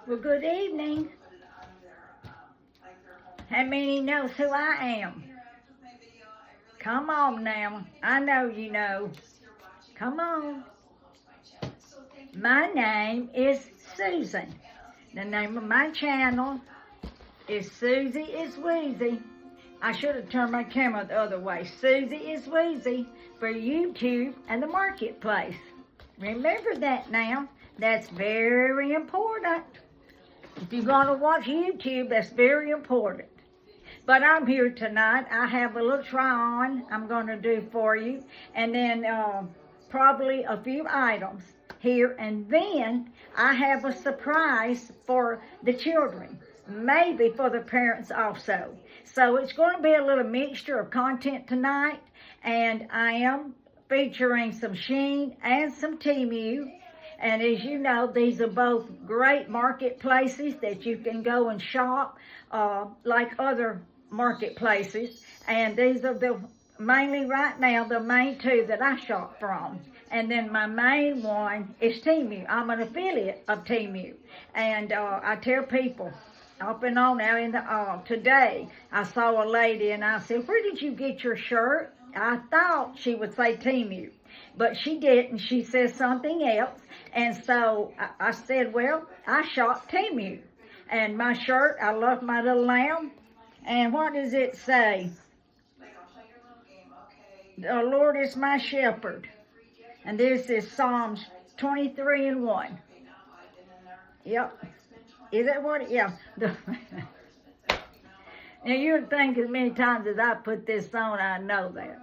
Well, good evening. How many knows who I am? Come on now. I know you know. Come on. My name is Susan. The name of my channel is Susie is Woozy. I should have turned my camera the other way. Susie is Woozy for YouTube and the marketplace. Remember that now. That's very important. If you're going to watch YouTube, that's very important. But I'm here tonight. I have a little try-on I'm going to do for you. And then probably a few items here. And then I have a surprise for the children. Maybe for the parents also. So it's going to be a little mixture of content tonight. And I am featuring some Shein and some Temu. And as you know, these are both great marketplaces that you can go and shop like other marketplaces. And these are mainly right now, the main two that I shop from. And then my main one is Temu. I'm an affiliate of Temu. And I tell people, off and on out in the today, I saw a lady and I said, "Where did you get your shirt?" I thought she would say Temu, but she didn't. She said something else. And so I said, well, I shop Temu. And my shirt, I love my little lamb. And what does it say? The Lord is my shepherd. And this is Psalms 23:1. Yep. Is that what it, yeah. Now you'd think as many times as I put this on, I know that.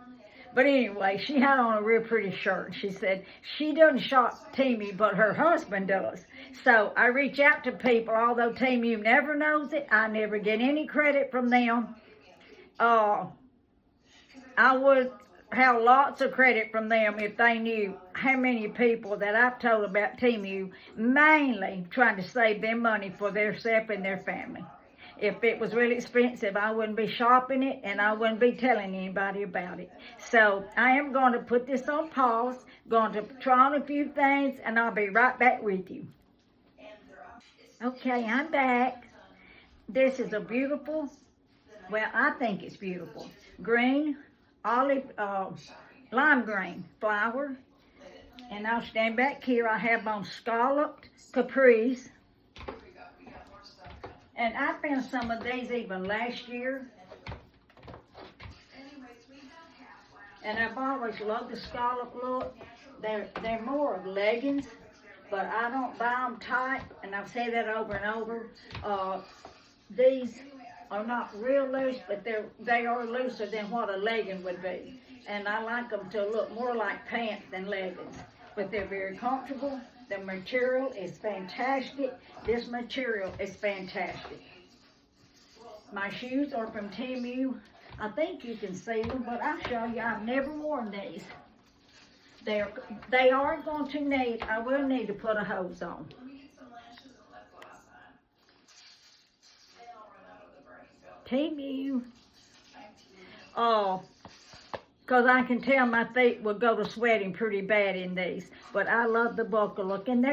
But anyway, she had on a real pretty shirt. She said she doesn't shop Temu, but her husband does. So I reach out to people, although Temu never knows it. I never get any credit from them. I would have lots of credit from them if they knew how many people that I've told about Temu, mainly trying to save them money for themselves and their family. If it was really expensive, I wouldn't be shopping it, and I wouldn't be telling anybody about it. So I am going to put this on pause, going to try on a few things, and I'll be right back with you. Okay, I'm back. This is a beautiful, well, I think it's beautiful, green, olive, lime green flower. And I'll stand back here. I have on scalloped capris. And I found some of these even last year. And I've always loved the scallop look. They're more of leggings, but I don't buy them tight, and I've said that over and over. These are not real loose, but they are looser than what a legging would be. And I like them to look more like pants than leggings. But they're very comfortable. The material is fantastic. This material is fantastic. My shoes are from Temu. I think you can see them, but I'll show you. I've never worn these. They are going to need, I will need to put a hose on. Temu. Oh, because I can tell my feet will go to sweating pretty bad in these. But I love the buckle look. And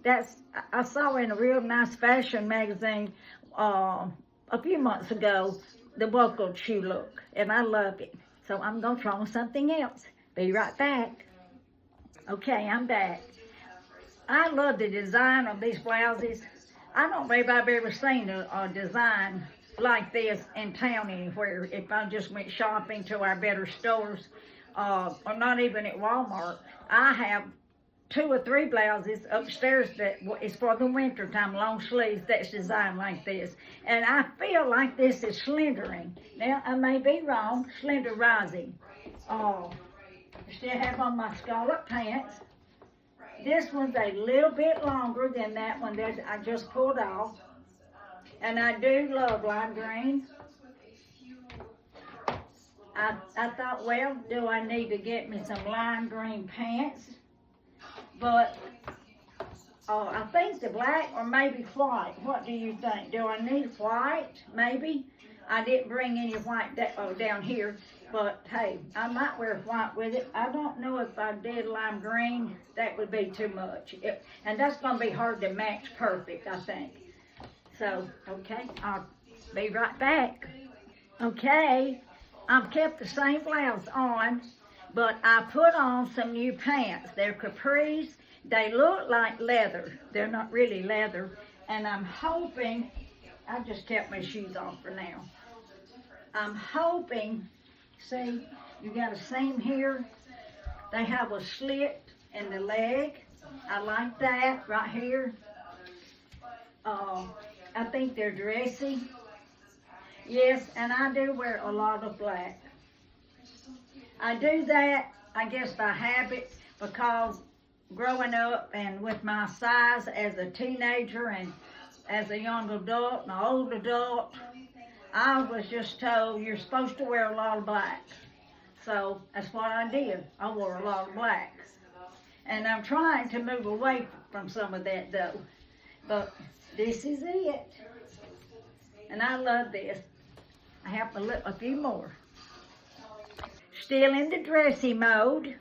that's I saw in a real nice fashion magazine a few months ago, the buckled shoe look. And I love it. So I'm going to try on something else. Be right back. Okay, I'm back. I love the design of these blouses. I don't believe I've ever seen a design like this in town anywhere. If I just went shopping to our better stores, or not even at Walmart, I have 2 or 3 blouses upstairs that is for the winter time, long sleeves, that's designed like this. And I feel like this is slendering. Now, I may be wrong, slenderizing. I still have on my scallop pants. This one's a little bit longer than that one that I just pulled off. And I do love lime green. I thought, well, do I need to get me some lime green pants? But I think the black or maybe white. What do you think? Do I need white? Maybe. I didn't bring any white down here. But hey, I might wear white with it. I don't know if I did lime green. That would be too much. And that's going to be hard to match perfect, I think. So, okay, I'll be right back. Okay, I've kept the same blouse on, but I put on some new pants. They're capris. They look like leather. They're not really leather. And I'm hoping, I just kept my shoes on for now. I'm hoping, see, you got a seam here. They have a slit in the leg. I like that right here. I think they're dressy. Yes, and I do wear a lot of black. I do that, I guess, by habit, because growing up and with my size as a teenager and as a young adult and an old adult, I was just told you're supposed to wear a lot of black. So that's what I did. I wore a lot of black. And I'm trying to move away from some of that though. But this is it. And I love this. I have a few more. Still in the dressy mode.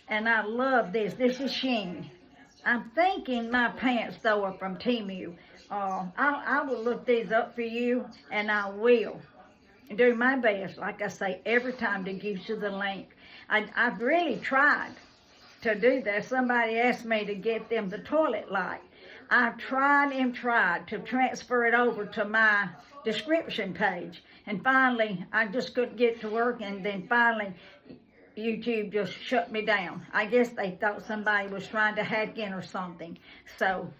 And I love this. This is Sheen. I'm thinking my pants though are from Temu. I will look these up for you, and I will do my best, like I say, every time to give you the link. I've really tried to do that. Somebody asked me to get them the toilet light. I've tried and tried to transfer it over to my description page, and finally I just couldn't get to work, and then finally YouTube just shut me down. I guess they thought somebody was trying to hack in or something. So,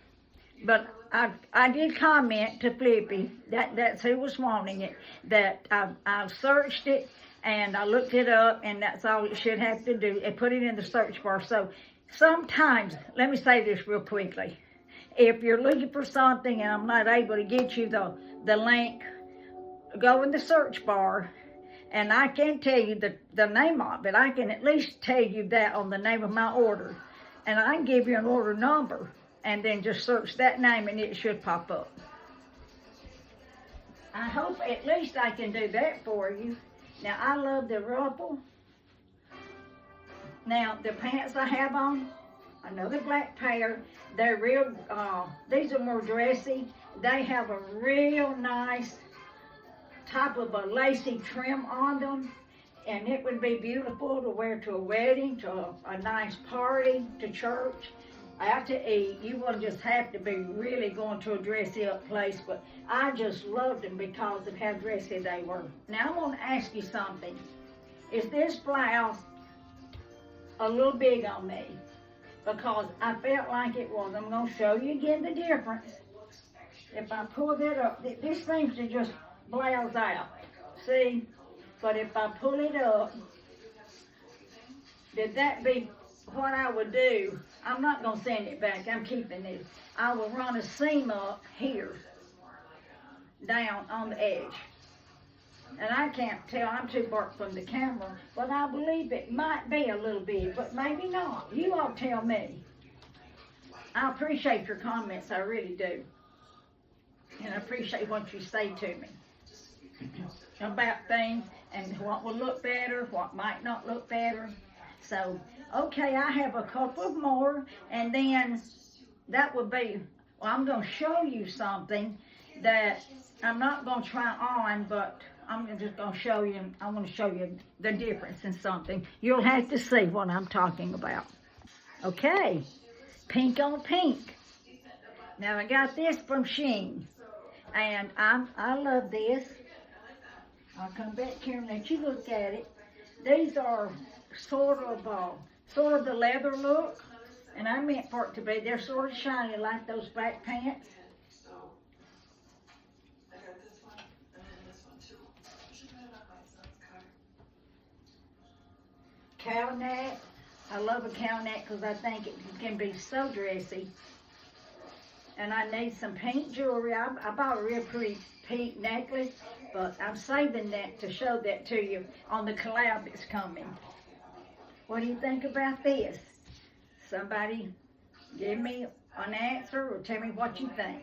but I did comment to Flippy, that's who was wanting it, that I've searched it and I looked it up, and that's all it should have to do, and put it in the search bar. So sometimes, let me say this real quickly, if you're looking for something and I'm not able to get you the link, go in the search bar, and I can't tell you the name of it. I can at least tell you that on the name of my order. And I can give you an order number, and then just search that name and it should pop up. I hope at least I can do that for you. Now, I love the ruffle. Now, the pants I have on, another black pair. They're real, these are more dressy. They have a real nice type of a lacy trim on them, and it would be beautiful to wear to a wedding, to a nice party, to church, out to eat. You wouldn't just have to be really going to a dressy up place, but I just loved them because of how dressy they were. Now I want to ask you something. Is this blouse a little big on me? Because I felt like it was. I'm going to show you again the difference. If I pull that up, this seems to just blouse out, see? But if I pull it up, did that be what I would do? I'm not going to send it back. I'm keeping it. I will run a seam up here, down on the edge. And I can't tell. I'm too far from the camera, but I believe it might be a little big, but maybe not. You all tell me. I appreciate your comments. I really do. And I appreciate what you say to me about things and what will look better, what might not look better. So, okay, I have a couple more, and then that would be, well, I'm going to show you something that I'm not going to try on, but I'm just going to show you, I want to show you the difference in something. You'll have to see what I'm talking about. Okay, pink on pink. Now, I got this from Sheen, and I love this. I'll come back here and let you look at it. These are sort of the leather look, and I meant for it to be. They're sort of shiny like those black pants. Cow neck. I love a cow neck because I think it can be so dressy. And I need some pink jewelry. I bought a real pretty pink necklace, but I'm saving that to show that to you on the collab that's coming. What do you think about this? Somebody give me an answer or tell me what you think.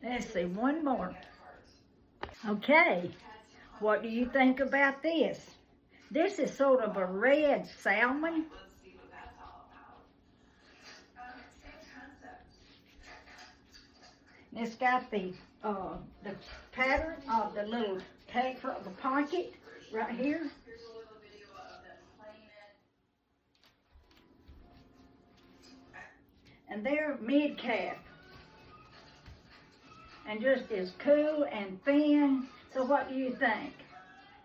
Let's see, one more. Okay, what do you think about this? This is sort of a red salmon. It's got the pattern of the little tag for the pocket right here. And they're mid-calf. And just as cool and thin. So what do you think?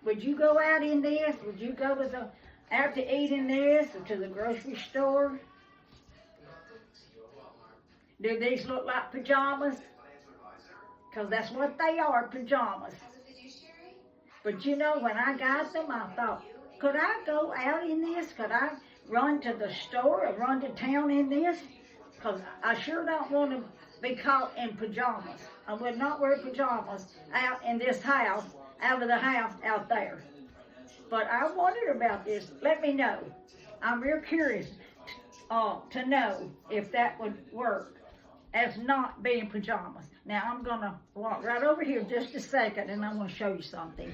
Would you go out in this? Would you go out to eat in this or to the grocery store? Do these look like pajamas? Because that's what they are, pajamas. But you know, when I got them, I thought, could I go out in this? Could I run to the store or run to town in this? Because I sure don't want to be caught in pajamas. I would not wear pajamas out in this house, out of the house out there. But I wondered about this. Let me know. I'm real curious to know if that would work as not being pajamas. Now I'm going to walk right over here just a second and I'm going to show you something.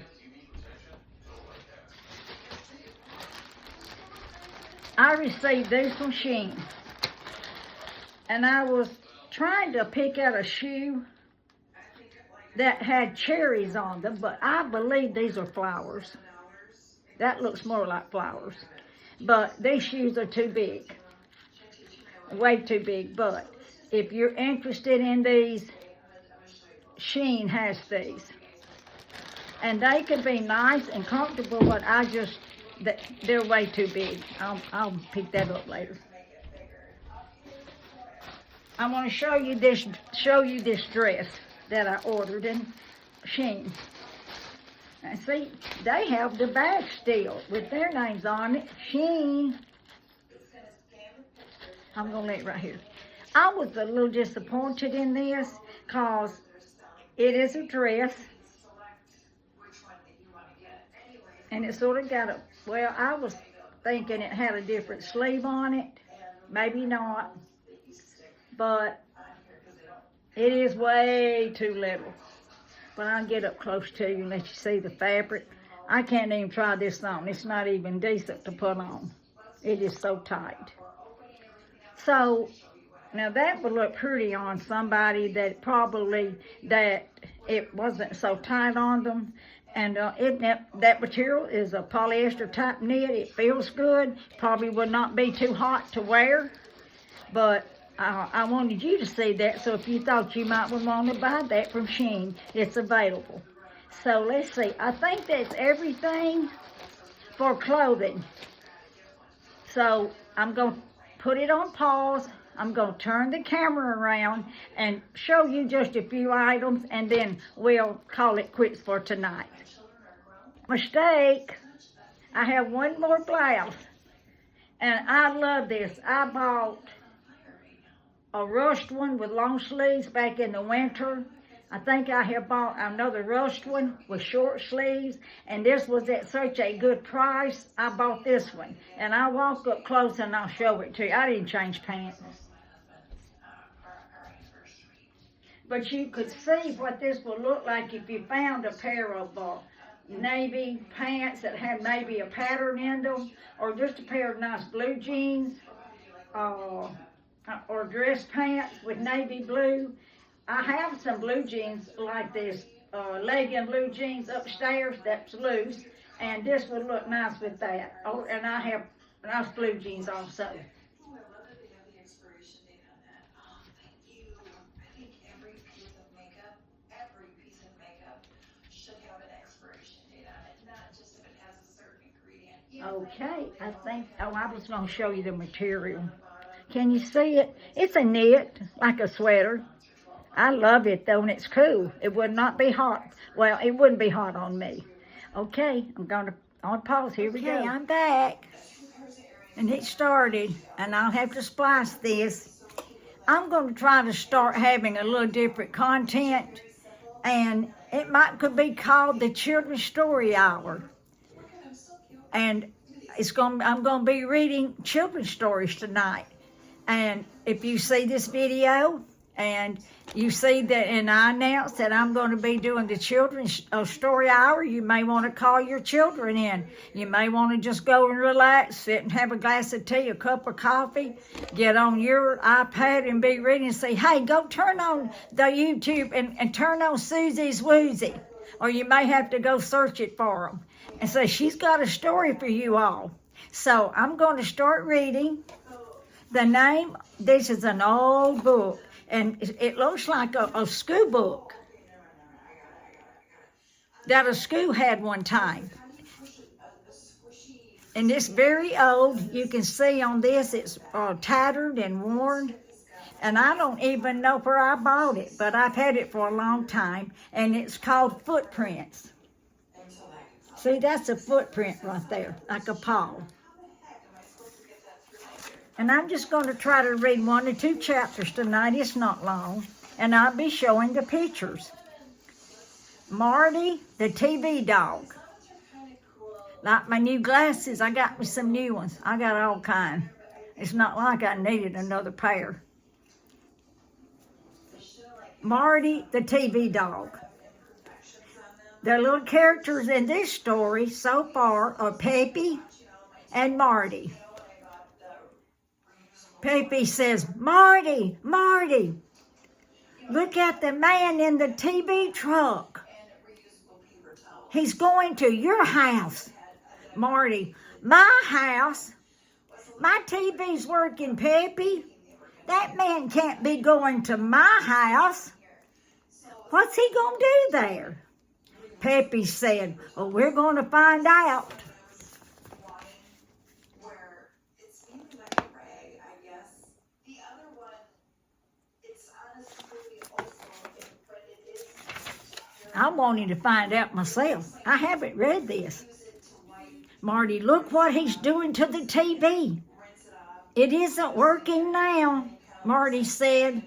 I received these from Shein. And I was trying to pick out a shoe that had cherries on them, but I believe these are flowers. That looks more like flowers. But these shoes are too big. Way too big. But if you're interested in these, Shein has these. And they could be nice and comfortable, but they're way too big. I'll pick that up later. I want to show you this dress that I ordered in Shein. And see, they have the bag still with their names on it. Shein. I'm going to lay it right here. I was a little disappointed in this because it is a dress. And it sort of got I was thinking it had a different sleeve on it. Maybe not. But it is way too little. But I'll get up close to you and let you see the fabric. I can't even try this on. It's not even decent to put on. It is so tight. So, now that would look pretty on somebody that it wasn't so tight on them. And that material is a polyester type knit. It feels good. Probably would not be too hot to wear. But I wanted you to see that, so if you thought you might want to buy that from Shein, it's available. So let's see. I think that's everything for clothing. So I'm going to put it on pause. I'm going to turn the camera around and show you just a few items, and then we'll call it quits for tonight. Mistake. I have one more blouse, and I love this. I bought a rushed one with long sleeves back in the winter. I think I have bought another rushed one with short sleeves, and this was at such a good price. I bought this one, and I'll walk up close and I'll show it to you. I didn't change pants. But you could see what this would look like if you found a pair of navy pants that had maybe a pattern in them, or just a pair of nice blue jeans, or dress pants with navy blue. I have some blue jeans like this, legging blue jeans upstairs that's loose, and this would look nice with that. Oh, and I have nice blue jeans also. Okay, I was going to show you the material. Can you see it? It's a knit, like a sweater. I love it, though, and it's cool. It would not be hot. Well, it wouldn't be hot on me. Okay, I'm going to on pause. Here we go. Okay, I'm back. And it started, and I'll have to splice this. I'm going to try to start having a little different content, and it could be called the Children's Story Hour. And I'm going to be reading children's stories tonight. And if you see this video And you see that, and I announced that I'm going to be doing the children's story hour. You may want to call your children in. You may want to just go and relax, sit and have a glass of tea, a cup of coffee, get on your iPad and be reading and say, hey, go turn on the YouTube and turn on Susie's Woozy. Or you may have to go search it for them and say, she's got a story for you all. So I'm going to start reading. The name, this is an old book. And it looks like a school book that a school had one time. And it's very old. You can see on this it's tattered and worn. And I don't even know where I bought it, but I've had it for a long time. And it's called Footprints. See, that's a footprint right there, like a paw. And I'm just going to try to read 1 or 2 chapters tonight. It's not long. And I'll be showing the pictures. Marty, the TV dog. Like my new glasses, I got me some new ones. I got all kind. It's not like I needed another pair. Marty, the TV dog. The little characters in this story so far are Peppy and Marty. Peppy says, Marty, Marty, look at the man in the TV truck. He's going to your house. Marty, my house? My TV's working, Peppy. That man can't be going to my house. What's he going to do there? Peppy said, well, we're going to find out. I'm wanting to find out myself. I haven't read this. Marty, look what he's doing to the TV. It isn't working now, Marty said.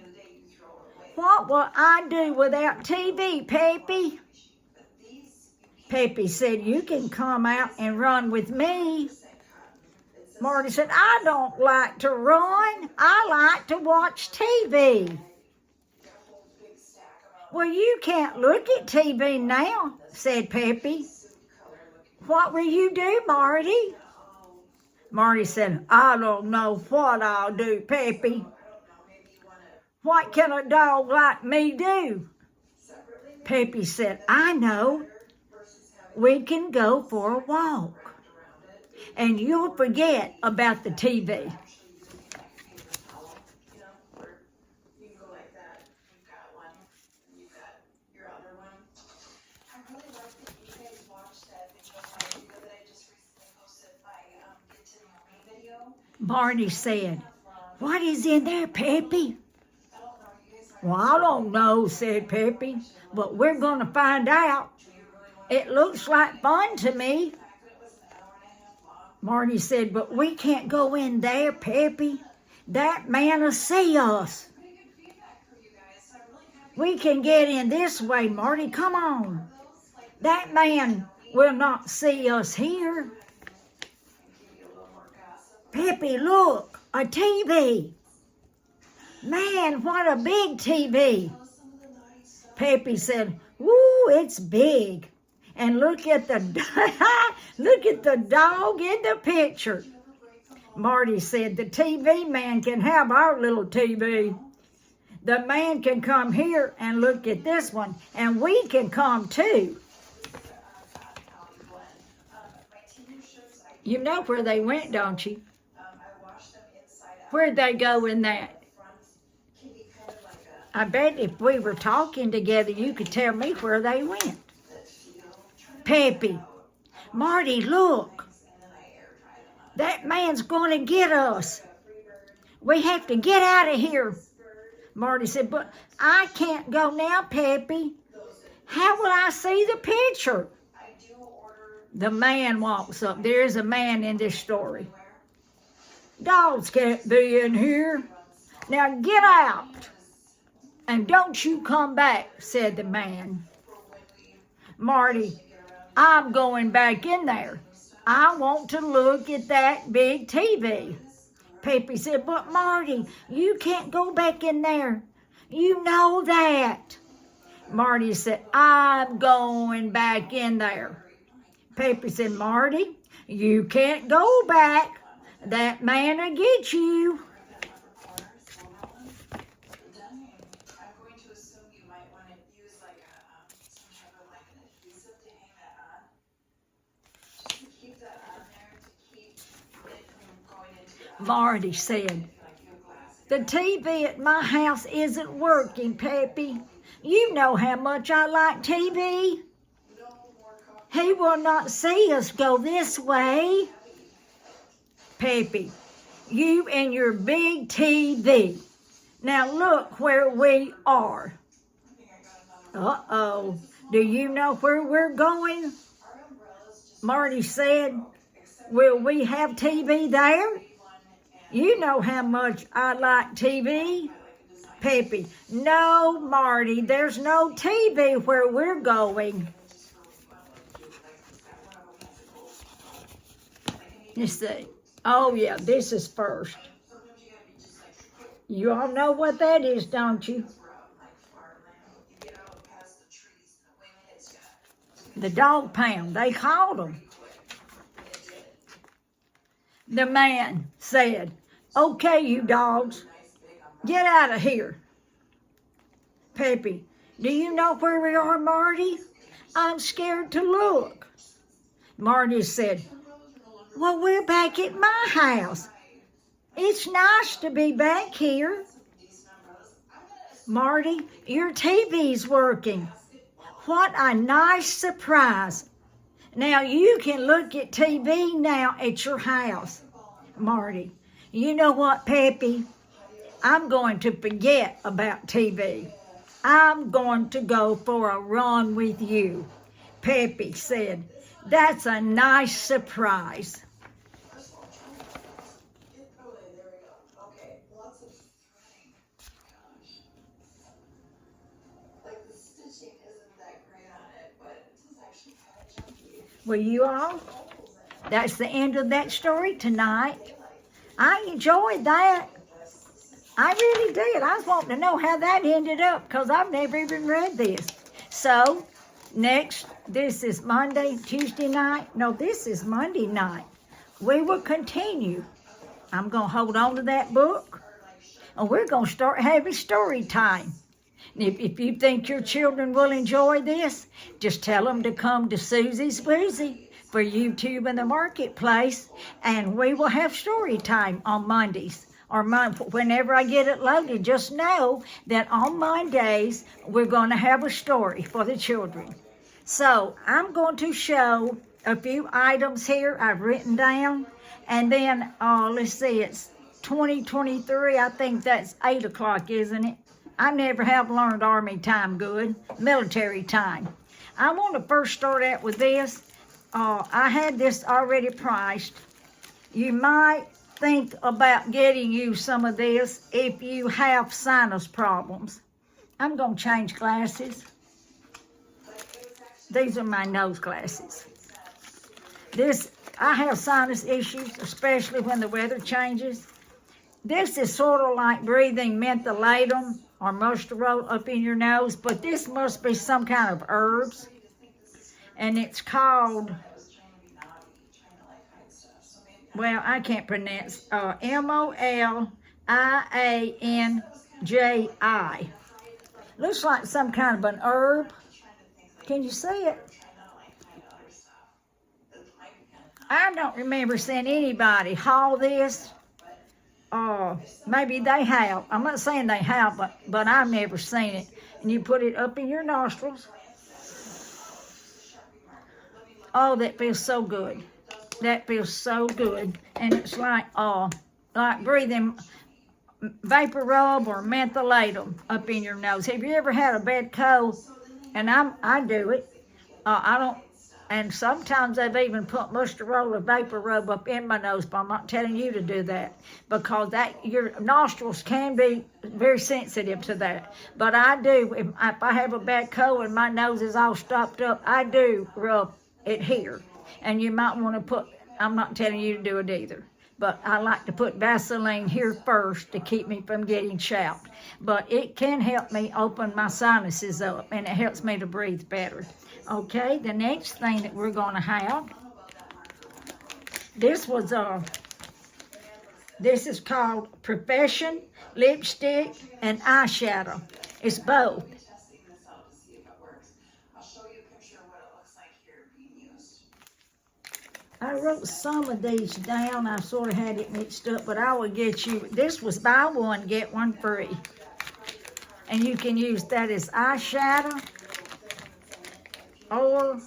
What will I do without TV, Peppy? Peppy said, you can come out and run with me. Marty said, I don't like to run. I like to watch TV. Well, you can't look at TV now, said Peppy. What will you do, Marty? Marty said, I don't know what I'll do, Peppy. What can a dog like me do? Peppy said, I know. We can go for a walk. And you'll forget about the TV. Marty said, what is in there, Peppy? Well, I don't know, said Peppy, but we're going to find out. It looks like fun to me. Marty said, but we can't go in there, Peppy. That man will see us. We can get in this way, Marty. Come on. That man will not see us here. Peppy, look, a TV. Man, what a big TV. Peppy said, woo, it's big. And look at the dog in the picture. Marty said, the TV man can have our little TV. The man can come here and look at this one, and we can come too. You know where they went, don't you? Where'd they go in that? I bet if we were talking together, you could tell me where they went. Peppy, Marty, look. That man's going to get us. We have to get out of here. Marty said, but I can't go now, Peppy. How will I see the picture? The man walks up. There's a man in this story. Dogs can't be in here. Now get out. And don't you come back, said the man. Marty, I'm going back in there. I want to look at that big TV. Peppy said, but Marty, you can't go back in there. You know that. Marty said, I'm going back in there. Peppy said, Marty, you can't go back. That man will get you. Marty said, the TV at my house isn't working, Peppy. You know how much I like TV. He will not see us go this way. Peppy, you and your big TV. Now look where we are. Uh-oh. Do you know where we're going? Marty said, will we have TV there? You know how much I like TV. Peppy, no, Marty, there's no TV where we're going. You see, oh yeah, this is first. You all know what that is, don't you? The dog pound, they called them. The man said, okay, you dogs, get out of here. Peppy, do you know where we are, Marty? I'm scared to look. Marty said, well, we're back at my house. It's nice to be back here. Marty, your TV's working. What a nice surprise. Now you can look at TV now at your house. Marty, you know what, Peppy? I'm going to forget about TV. I'm going to go for a run with you. Peppy said, that's a nice surprise. Well, you all, that's the end of that story tonight. I enjoyed that. I really did. I was wanting to know how that ended up because I've never even read this. So, next, this is Monday, Tuesday night. No, this is Monday night. We will continue. I'm going to hold on to that book, and we're going to start having story time. If you think your children will enjoy this, just tell them to come to Susie's Woozy for YouTube in the marketplace, and we will have story time on Mondays. Or whenever I get it loaded, just know that on Mondays, we're going to have a story for the children. So I'm going to show a few items here I've written down. And then, let's see, it's 2023. I think that's 8 o'clock, isn't it? I never have learned Army time good, military time. I want to first start out with this. I had this already priced. You might think about getting you some of this if you have sinus problems. I'm going to change glasses. These are my nose glasses. I have sinus issues, especially when the weather changes. This is sort of like breathing mentholatum or mustard roll up in your nose, but this must be some kind of herbs. And it's called, well, I can't pronounce, Molianji. Looks like some kind of an herb. Can you see it? I don't remember seeing anybody haul this. Maybe they have. I'm not saying they have, but I've never seen it. And you put it up in your nostrils. Oh, that feels so good. That feels so good. And it's like breathing vapor rub or mentholatum up in your nose. Have you ever had a bad cold? And I do it. And sometimes they've even put mustard roll or vapor rub up in my nose, but I'm not telling you to do that because your nostrils can be very sensitive to that. But I do, if I have a bad cold and my nose is all stopped up, I do rub it here. And you might want to I'm not telling you to do it either, but I like to put Vaseline here first to keep me from getting chapped. But it can help me open my sinuses up, and it helps me to breathe better. Okay, the next thing that we're going to have, this is called Profession Lipstick and Eyeshadow. It's both. I wrote some of these down. I sort of had it mixed up, but I will get you. This was buy one, get one free. And you can use that as eyeshadow, or,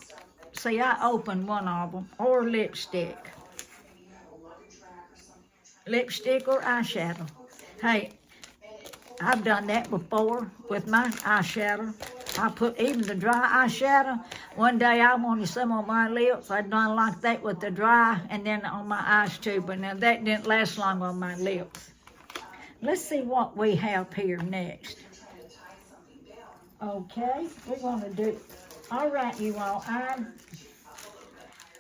see, I opened one of them, or lipstick. Lipstick or eyeshadow. Hey, I've done that before with my eyeshadow. I put even the dry eyeshadow. One day I wanted some on my lips. I done like that with the dry, and then on my eyes too. But now that didn't last long on my lips. Let's see what we have here next. Okay, we're going to do. All right, you all.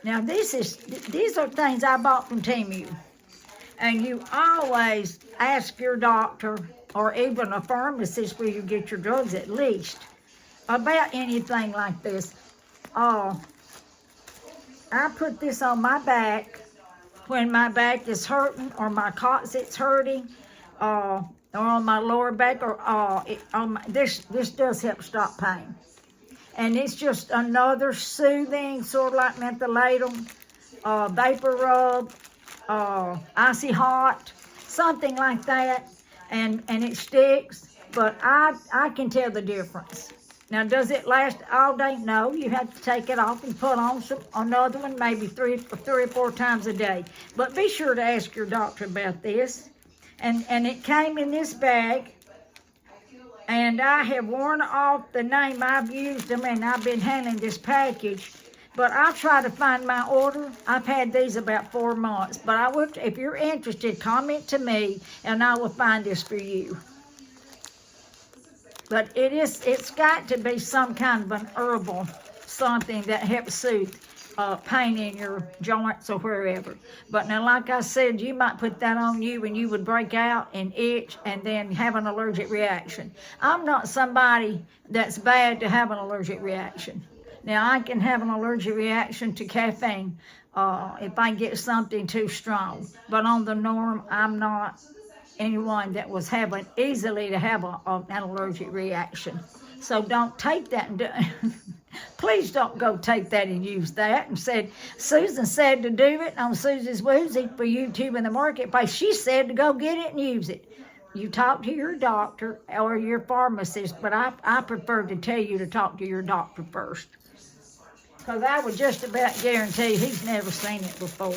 Now these are things I bought from Temu, and you always ask your doctor or even a pharmacist where you get your drugs at least about anything like this. I put this on my back when my back is hurting or my coccyx hurting, or on my lower back, or this does help stop pain. And it's just another soothing, sort of like mentholatum, vapor rub, icy hot, something like that, and it sticks. But I can tell the difference. Now, does it last all day? No, you have to take it off and put on another one, maybe three or four times a day. But be sure to ask your doctor about this. And it came in this bag, and I have worn off the name. I've used them, and I've been handling this package. But I'll try to find my order. I've had these about 4 months. But I will, if you're interested, comment to me, and I will find this for you. But it's got to be some kind of an herbal something that helps soothe pain in your joints or wherever. But now, like I said, you might put that on you and you would break out and itch and then have an allergic reaction. I'm not somebody that's bad to have an allergic reaction. Now, I can have an allergic reaction to caffeine if I get something too strong. But on the norm, I'm not anyone that was having easily to have an allergic reaction. So don't take that and please don't go take that and use that. And said, Susan said to do it on Susie's Woozy for YouTube in the marketplace. She said to go get it and use it. You talk to your doctor or your pharmacist, but I prefer to tell you to talk to your doctor first. Because I would just about guarantee he's never seen it before.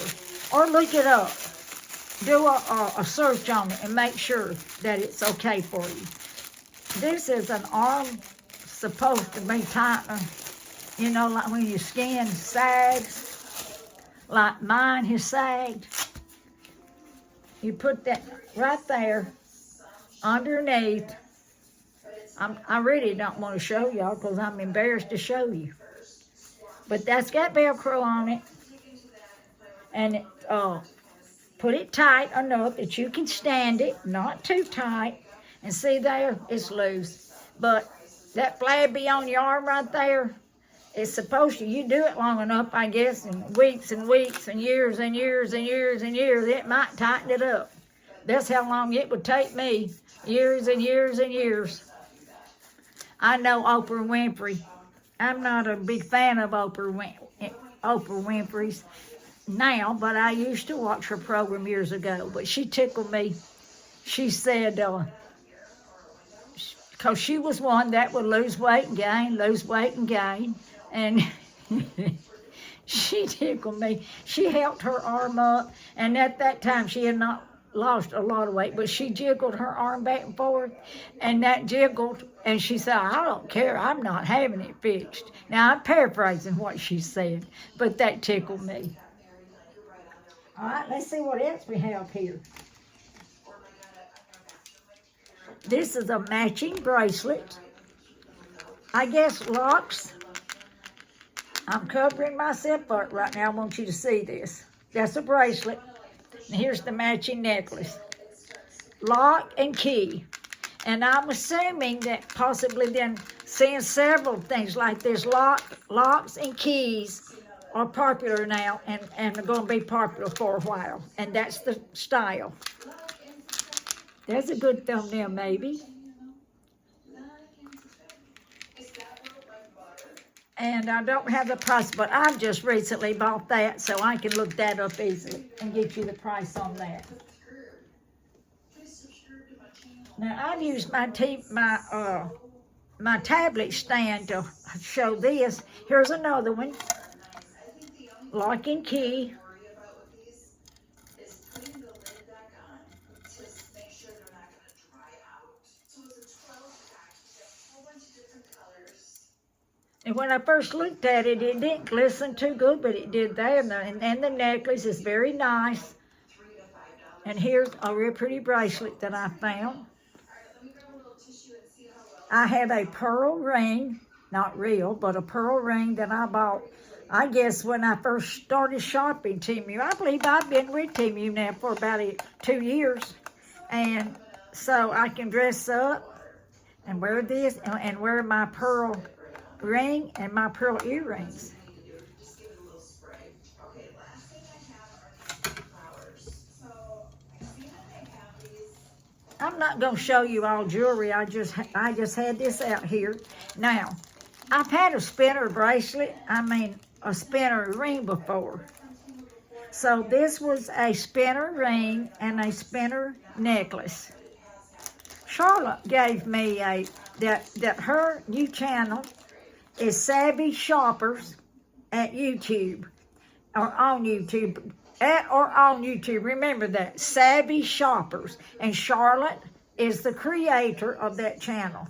Or look it up. Do a search on it and make sure that it's okay for you. This is an arm supposed to be tightener. You know, like when your skin sags, like mine has sagged. You put that right there underneath. I really don't want to show y'all because I'm embarrassed to show you. But that's got Velcro on it. And it, put it tight enough that you can stand it, not too tight. And see there, it's loose. But that flabby on your arm right there, it's supposed to, you do it long enough, I guess, and weeks and weeks and years and years and years and years, it might tighten it up. That's how long it would take me, years and years and years. I know Oprah Winfrey. I'm not a big fan of Oprah Winfrey's now, but I used to watch her program years ago. But she tickled me. She said, because she was one that would lose weight and gain, and she tickled me. She held her arm up, and at that time she had not lost a lot of weight, but she jiggled her arm back and forth, and that jiggled, and she said, I don't care, I'm not having it fixed. Now, I'm paraphrasing what she said, but that tickled me. All right, let's see what else we have here. This is a matching bracelet. I guess locks. I'm covering myself up right now. I want you to see this. That's a bracelet. And here's the matching necklace. Lock and key. And I'm assuming that possibly then seeing several things like this, locks and keys are popular now and are going to be popular for a while. And that's the style. There's a good thumbnail maybe. And I don't have the price, but I've just recently bought that, so I can look that up easily and get you the price on that. Now, I've used my tablet stand to show this. Here's another one. Lock and key. And when I first looked at it, it didn't glisten too good, but it did there. And the necklace is very nice. And here's a real pretty bracelet that I found. I have a pearl ring, not real, but a pearl ring that I bought, I guess, when I first started shopping Temu. I believe I've been with Temu now for about 2 years. And so I can dress up and wear this and wear my pearl ring and my pearl earrings. I'm not going to show you all jewelry. I just had this out here. Now, I've had a spinner bracelet, a spinner ring before. So this was a spinner ring and a spinner necklace. Charlotte gave me that her new channel is Savvy Shoppers at YouTube, or on YouTube. Or on YouTube, remember that, Savvy Shoppers. And Charlotte is the creator of that channel.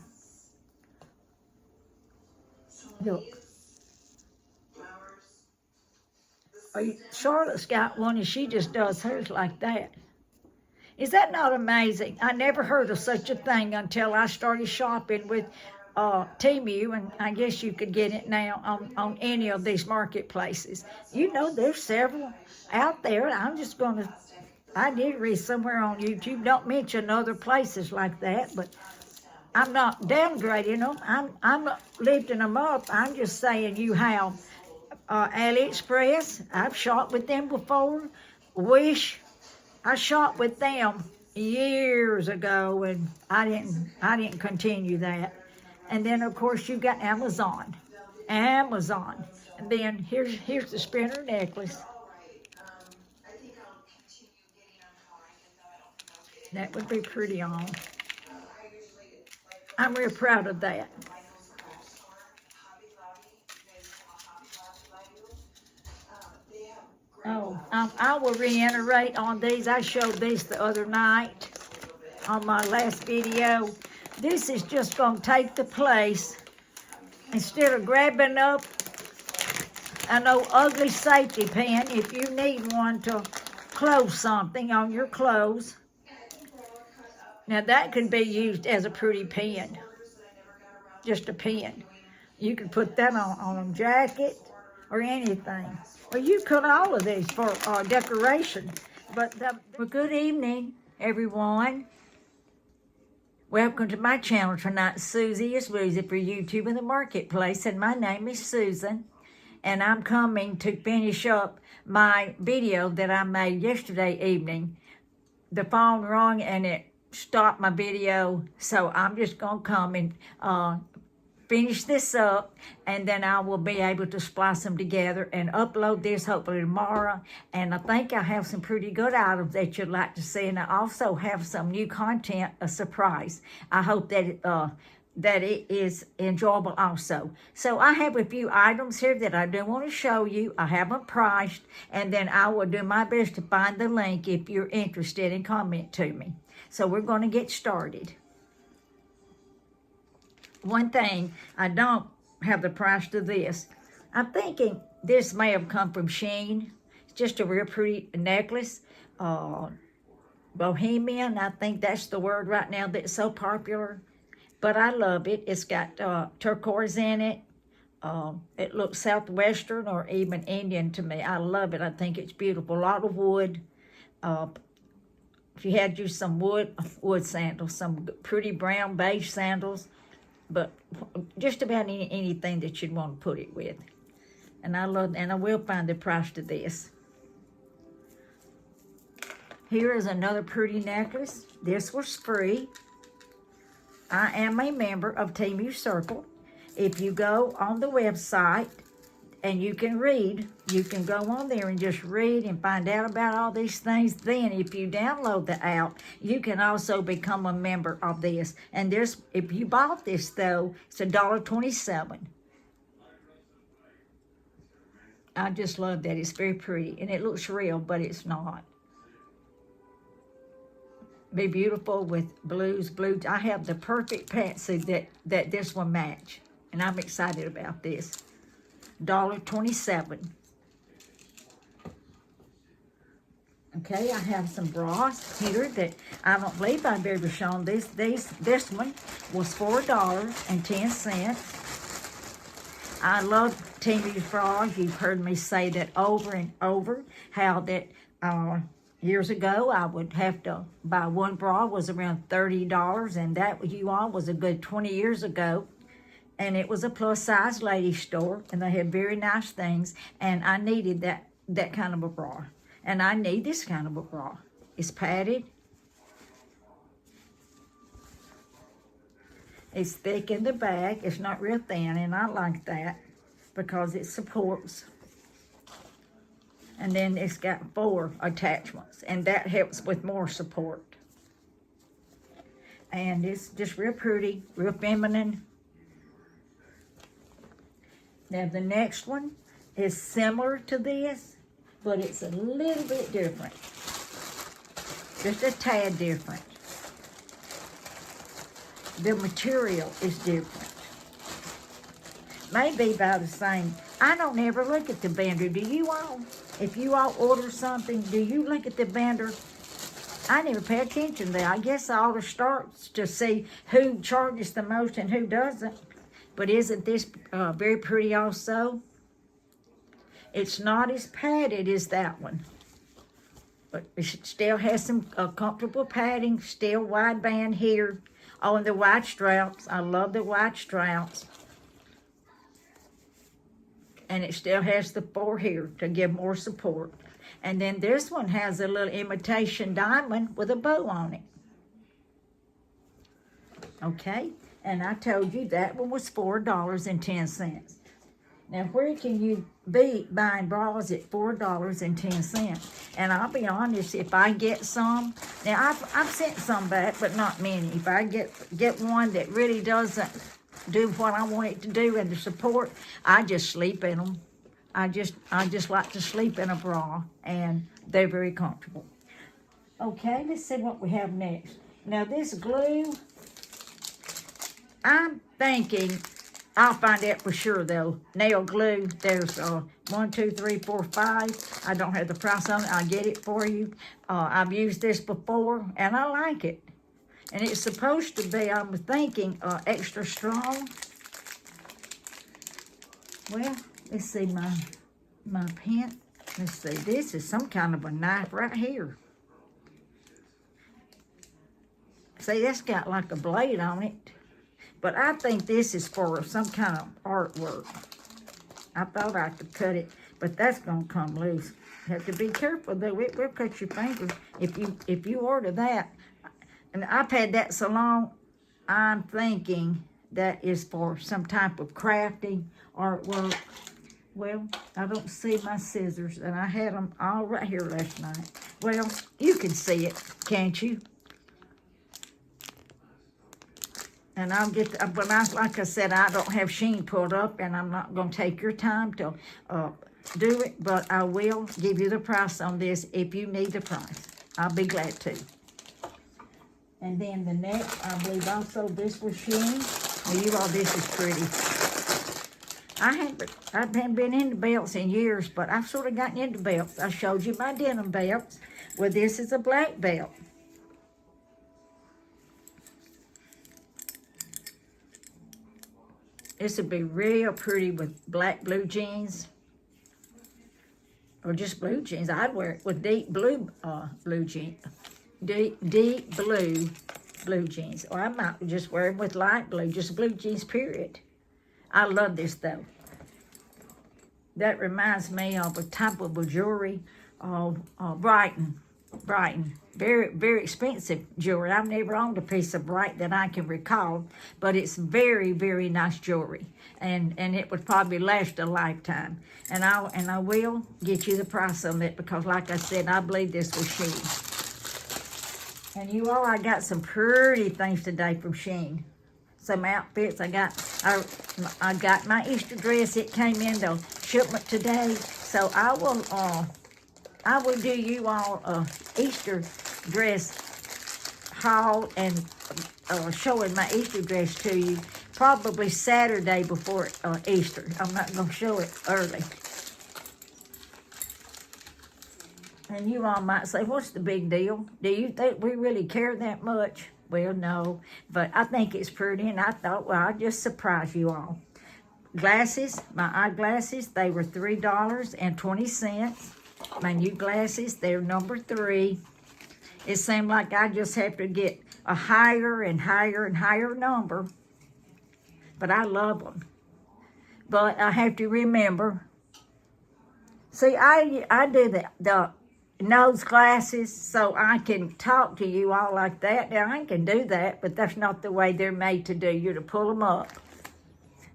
Look. Charlotte's got one and she just does hers like that. Is that not amazing? I never heard of such a thing until I started shopping with Temu, and I guess you could get it now on any of these marketplaces. You know, there's several out there. I did read somewhere on YouTube, don't mention other places like that, but I'm not downgrading them. I'm not lifting them up. I'm just saying you have AliExpress. I've shopped with them before. Wish. I shopped with them years ago, and I didn't continue that. And then, of course, you got Amazon. And then here's the spinner necklace. That would be pretty on. I'm real proud of that. Oh, I will reiterate on these. I showed these the other night on my last video. This is just going to take the place, instead of grabbing up an old ugly safety pin, if you need one to close something on your clothes. Now that can be used as a pretty pin, just a pin. You can put that on a jacket or anything. Or you cut all of these for decoration. Well, good evening, everyone. Welcome to my channel tonight. Susie is Woozy for YouTube in the Marketplace, and my name is Susan. And I'm coming to finish up my video that I made yesterday evening. The phone rang and it stopped my video, so I'm just going to come and finish this up, and then I will be able to splice them together and upload this hopefully tomorrow. And I think I have some pretty good items that you'd like to see, and I also have some new content, a surprise. I hope that it is enjoyable also. So I have a few items here that I do want to show you. I have them priced, and then I will do my best to find the link if you're interested and comment to me. So we're going to get started. One thing, I don't have the price to this. I'm thinking this may have come from Shein. It's just a real pretty necklace. Bohemian, I think that's the word right now that's so popular. But I love it. It's got turquoise in it. It looks Southwestern or even Indian to me. I love it. I think it's beautiful. A lot of wood. if you had you some wood sandals, some pretty brown beige sandals, but just about anything that you'd want to put it with. And I will find the price to this. Here is another pretty necklace. This was free. I am a member of Temu Circle. If you go on the website and you can read, you can go on there and just read and find out about all these things. Then if you download the app, you can also become a member of this. And there's, if you bought this though, it's $1.27. I just love that. It's very pretty and it looks real, but it's not. Be beautiful with blues. I have the perfect pantsuit that this will match. And I'm excited about this. $1.27. Okay, I have some bras here that I don't believe I've ever shown this. This one was $4.10. I love Temu's bras. You've heard me say that over and over, how that years ago I would have to buy one bra was around $30, and that you all was a good 20 years ago. And it was a plus-size lady store, and they had very nice things, and I needed that kind of a bra. And I need this kind of a bra. It's padded. It's thick in the back. It's not real thin, and I like that because it supports. And then it's got 4 attachments, and that helps with more support. And it's just real pretty, real feminine. Now the next one is similar to this, but it's a little bit different. Just a tad different. The material is different. Maybe about the same. I don't ever look at the vendor. Do you all? If you all order something, do you look at the vendor? I never pay attention to that. I guess I ought to start to see who charges the most and who doesn't. But isn't this very pretty also? It's not as padded as that one. But it still has some comfortable padding, still wide band here on the white straps. I love the white straps. And it still has the 4 here to give more support. And then this one has a little imitation diamond with a bow on it. Okay? And I told you that one was $4.10. Now, where can you be buying bras at $4.10? And I'll be honest, if I get some, now I've sent some back, but not many. If I get one that really doesn't do what I want it to do and the support, I just sleep in them. I just like to sleep in a bra, and they're very comfortable. Okay, let's see what we have next. Now, this glue, I'm thinking, I'll find out for sure though. Nail glue, there's 1, 2, 3, 4, 5. I don't have the price on it. I'll get it for you. I've used this before and I like it. And it's supposed to be, I'm thinking, extra strong. Well, let's see my pen. Let's see, this is some kind of a knife right here. See, that's got like a blade on it. But I think this is for some kind of artwork. I thought I could cut it, but that's gonna come loose. You have to be careful though, it will cut your fingers if you order that. And I've had that so long, I'm thinking that is for some type of crafting artwork. Well, I don't see my scissors, and I had them all right here last night. Well, you can see it, can't you? And I'll get, but like I said, I don't have Sheen pulled up, and I'm not going to take your time to do it, but I will give you the price on this if you need the price. I'll be glad to. And then the next, I believe also this was Sheen. Well, you all, this is pretty. I haven't been into belts in years, but I've sort of gotten into belts. I showed you my denim belts. Well, this is a black belt. This would be real pretty with black blue jeans. or just blue jeans. I'd wear it with deep blue jeans. Deep blue jeans. Or I might just wear them with light blue, just blue jeans, period. I love this, though. That reminds me of a type of jewelry, Brighton. Very, very expensive jewelry. I've never owned a piece of Bright that I can recall, but it's very, very nice jewelry. And it would probably last a lifetime. And I will get you the price on it because, like I said, I believe this was Shein. And you all, I got some pretty things today from Shein. Some outfits. I got my Easter dress. It came in the shipment today. So I will do you all a Easter dress haul and showing my Easter dress to you probably Saturday before Easter. I'm not going to show it early. And you all might say, what's the big deal? Do you think we really care that much? Well, no, but I think it's pretty, and I thought, well, I'll just surprise you all. Glasses, my eyeglasses, they were $3.20. My new glasses, they're number 3. It seemed like I just have to get a higher and higher and higher number, but I love them. But I have to remember, see, I do the nose glasses so I can talk to you all like that. Now, I can do that, but that's not the way they're made to do. You're to pull them up.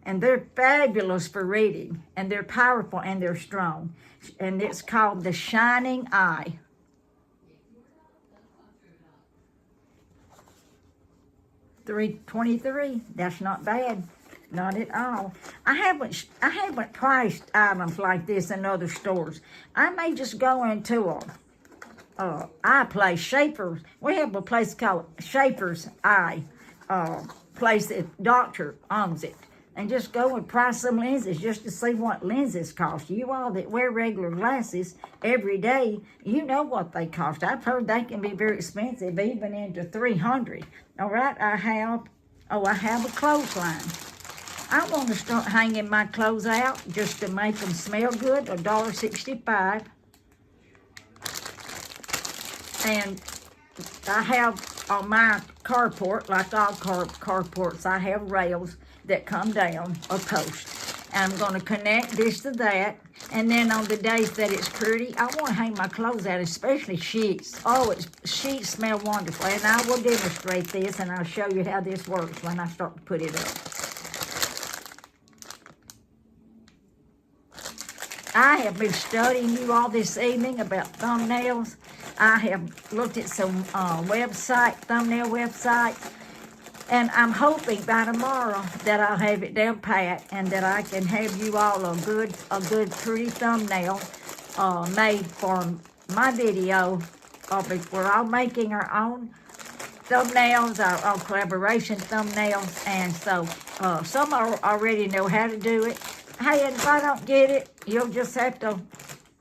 And they're fabulous for reading, and they're powerful, and they're strong. And it's called the Shining Eye. $3.23. That's not bad. Not at all. I haven't priced items like this in other stores. I may just go into eye place, Schaefer's. We have a place called Schaefer's Eye place that doctor owns it. And just go and price some lenses just to see what lenses cost. You all that wear regular glasses every day, you know what they cost. I've heard they can be very expensive, even into $300. All right, I have a clothesline. I want to start hanging my clothes out just to make them smell good, $1.65. And I have on my carport, like all carports, I have rails that come down a post. And I'm going to connect this to that. And then on the days that it's pretty, I want to hang my clothes out, especially sheets. Oh, sheets smell wonderful. And I will demonstrate this, and I'll show you how this works when I start to put it up. I have been studying you all this evening about thumbnails. I have looked at some thumbnail websites. And I'm hoping by tomorrow that I'll have it down pat and that I can have you all a good pretty thumbnail made for my video. We're all making our own thumbnails, our collaboration thumbnails. And so some already know how to do it. Hey, and if I don't get it, you'll just have to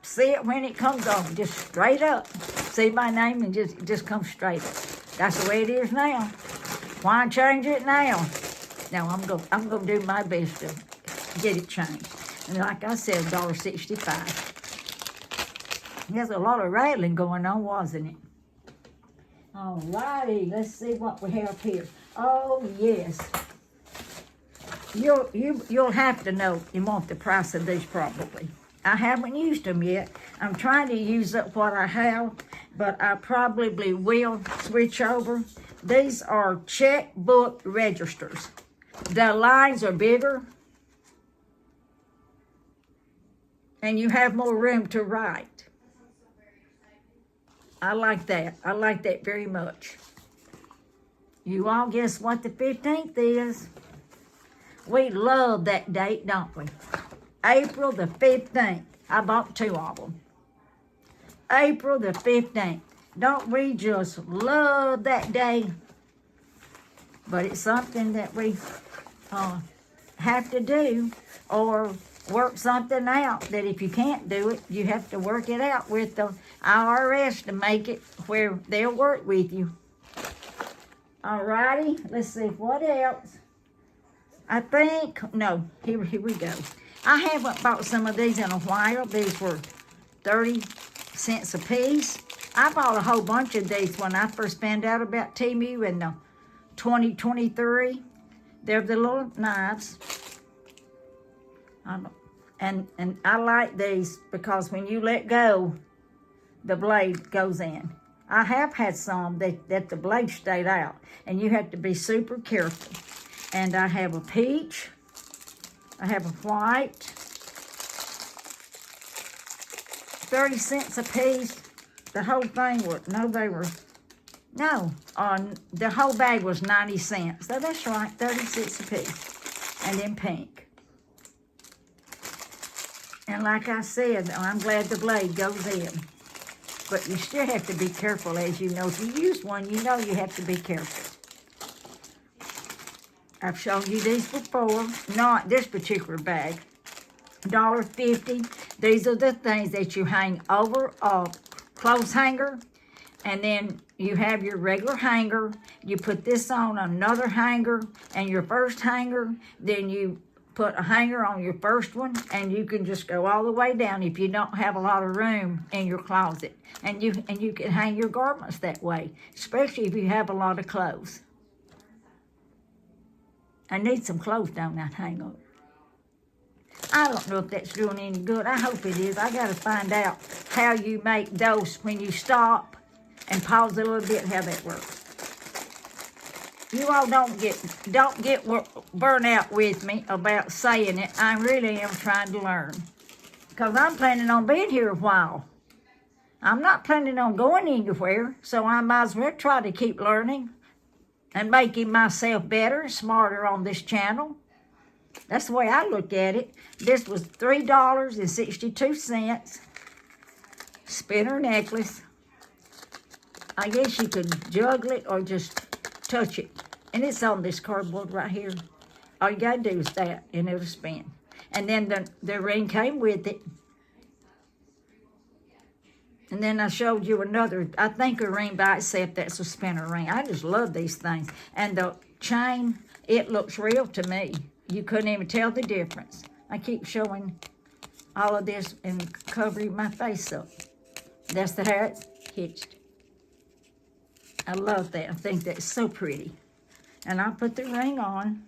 see it when it comes on, just straight up. See my name and just come straight up. That's the way it is now. Why change it now? No, I'm gonna do my best to get it changed. And like I said, $1.65. There's a lot of rattling going on, wasn't it? All righty, let's see what we have here. Oh yes, you'll have to know. You want the price of these probably. I haven't used them yet. I'm trying to use up what I have, but I probably will switch over. These are checkbook registers. The lines are bigger, and you have more room to write. I like that. I like that very much. You all guess what the 15th is? We love that date, don't we? April the 15th. I bought 2 of them. April the 15th. Don't we just love that day? But it's something that we have to do, or work something out that if you can't do it, you have to work it out with the IRS to make it where they'll work with you. All righty, let's see what else. I think, no, here we go. I haven't bought some of these in a while. These were 30 cents a piece. I bought a whole bunch of these when I first found out about Temu in the 2023. They're the little knives. And I like these because when you let go, the blade goes in. I have had some that the blade stayed out, and you have to be super careful. And I have a peach. I have a white. 30 cents a piece. The whole thing was, the whole bag was 90 cents. So that's right, 30 cents a piece. And then pink. And like I said, I'm glad the blade goes in. But you still have to be careful, as you know. If you use one, you know you have to be careful. I've shown you these before. Not this particular bag. $1.50. These are the things that you hang over a clothes hanger. And then you have your regular hanger. You put this on another hanger and your first hanger. Then you put a hanger on your first one, and you can just go all the way down if you don't have a lot of room in your closet. And you can hang your garments that way, especially if you have a lot of clothes. I need some clothes down that hanger. I don't know if that's doing any good. I hope it is. I got to find out how you make those when you stop and pause a little bit, how that works. You all don't get burnt out with me about saying it. I really am trying to learn. Because I'm planning on being here a while. I'm not planning on going anywhere, so I might as well try to keep learning and making myself better and smarter on this channel. That's the way I look at it. This was $3.62. Spinner necklace. I guess you could juggle it or just touch it. And it's on this cardboard right here. All you gotta do is that, and it'll spin. And then the ring came with it. And then I showed you another, I think a ring by itself, that's a spinner ring. I just love these things. And the chain, it looks real to me. You couldn't even tell the difference. I keep showing all of this and covering my face up. That's how it's hitched. I love that. I think that's so pretty. And I put the ring on.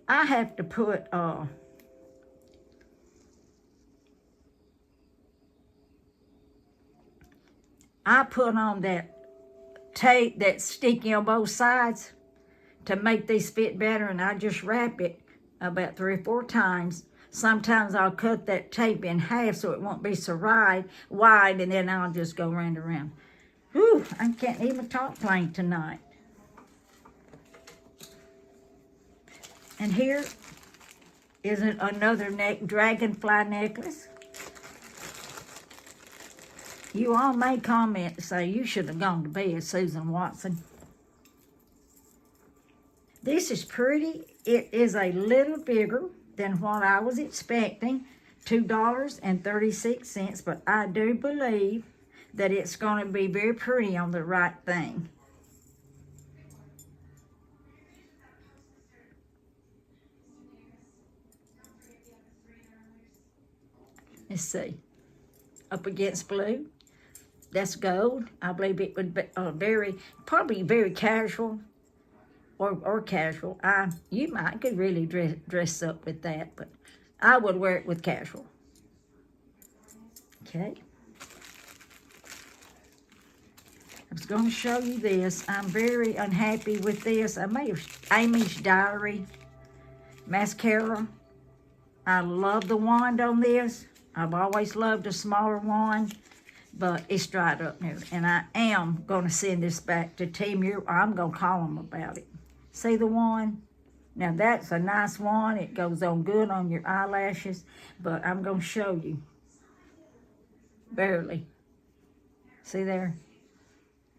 I have to put, I put on that tape that's sticky on both sides to make these fit better, and I just wrap it about 3 or 4 times. Sometimes I'll cut that tape in half so it won't be so wide, and then I'll just go round and around. Whew, I can't even talk plain tonight. And here is another dragonfly necklace. You all may comment and say, you should have gone to bed, Susan Watson. This is pretty. It is a little bigger than what I was expecting, $2.36, but I do believe that it's going to be very pretty on the right thing. Let's see. Up against blue. That's gold. I believe it would be probably very casual or casual. You could really dress up with that, but I would wear it with casual. Okay. I was going to show you this. I'm very unhappy with this. I may have Amy's Diary mascara. I love the wand on this. I've always loved a smaller wand, but it's dried up now. And I am going to send this back to Temu. I'm going to call them about it. See the wand? Now that's a nice wand. It goes on good on your eyelashes, but I'm going to show you. Barely. See there?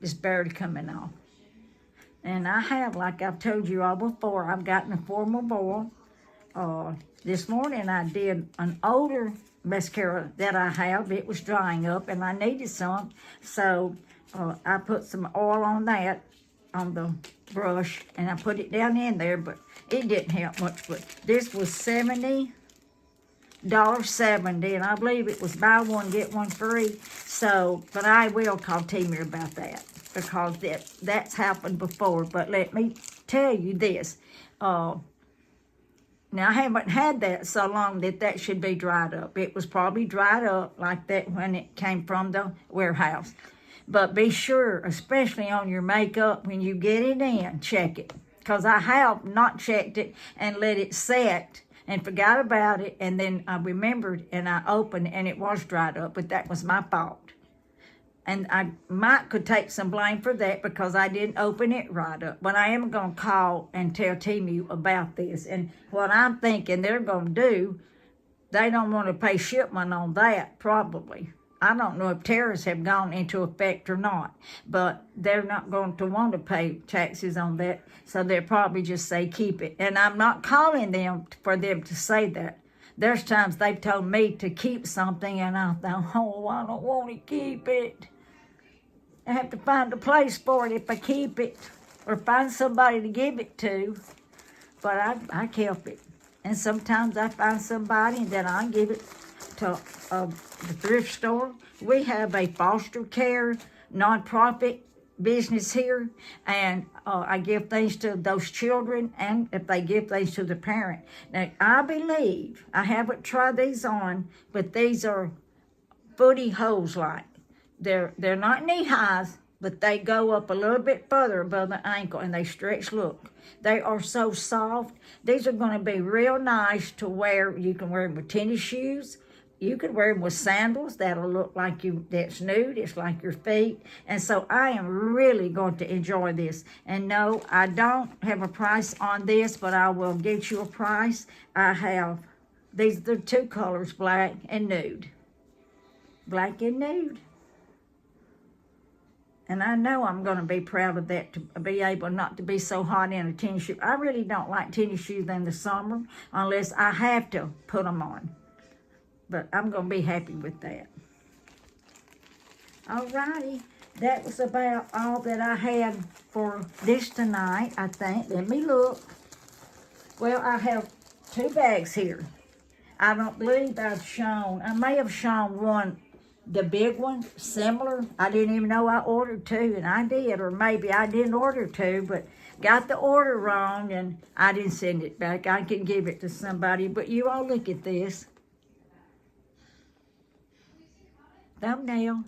It's barely coming off. And I have, like I've told you all before, I've gotten a formal boil. This morning I did an older mascara that I have. It was drying up and I needed some. So I put some oil on that, on the brush, and I put it down in there, but it didn't help much. But this was 70 $1.70, and I believe it was buy one, get one free. So, but I will call Temu about that, because that's happened before. But let me tell you this. Now, I haven't had that so long that should be dried up. It was probably dried up like that when it came from the warehouse. But be sure, especially on your makeup, when you get it in, check it. Because I have not checked it and let it set and forgot about it. And then I remembered and I opened and it was dried up. But that was my fault. And I could take some blame for that because I didn't open it right up. But I am going to call and tell Temu about this. And what I'm thinking they're going to do, they don't want to pay shipment on that, probably. I don't know if tariffs have gone into effect or not. But they're not going to want to pay taxes on that. So they'll probably just say keep it. And I'm not calling them for them to say that. There's times they've told me to keep something and I thought, oh, I don't want to keep it. I have to find a place for it if I keep it, or find somebody to give it to. But I kept it. And sometimes I find somebody and then I give it to the thrift store. We have a foster care nonprofit business here, and I give things to those children, and if they give things to the parent. Now, I believe, I haven't tried these on, but these are footy hose like. They're not knee highs, but they go up a little bit further above the ankle, and they stretch. Look, they are so soft. These are going to be real nice to wear. You can wear them with tennis shoes. You could wear them with sandals. That'll look like that's nude. It's like your feet. And so I am really going to enjoy this. And no, I don't have a price on this, but I will get you a price. I have, these are the two colors, black and nude. Black and nude. And I know I'm going to be proud of that, to be able not to be so hot in a tennis shoe. I really don't like tennis shoes in the summer unless I have to put them on. But I'm going to be happy with that. All righty. That was about all that I had for this tonight, I think. Let me look. Well, I have 2 bags here. I don't believe I've shown. I may have shown one, the big one, similar. I didn't even know I ordered 2, and I did. Or maybe I didn't order 2, but got the order wrong, and I didn't send it back. I can give it to somebody. But you all look at this. Thumbnail.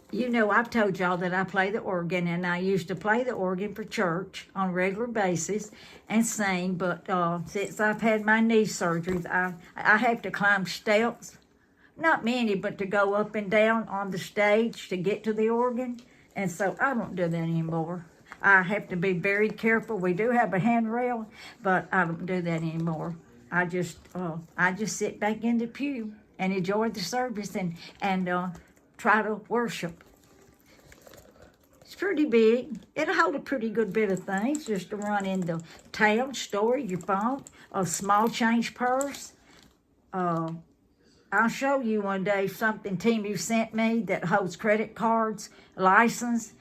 You know, I've told y'all that I play the organ, and I used to play the organ for church on a regular basis and sing, but since I've had my knee surgeries, I have to climb steps. Not many, but to go up and down on the stage to get to the organ, and so I don't do that anymore. I have to be very careful. We do have a handrail, but I don't do that anymore. I just sit back in the pew and enjoy the service and try to worship. It's pretty big. It'll hold a pretty good bit of things just to run in the town, store, your phone, a small change purse. I'll show you one day something Temu sent me that holds credit cards, license,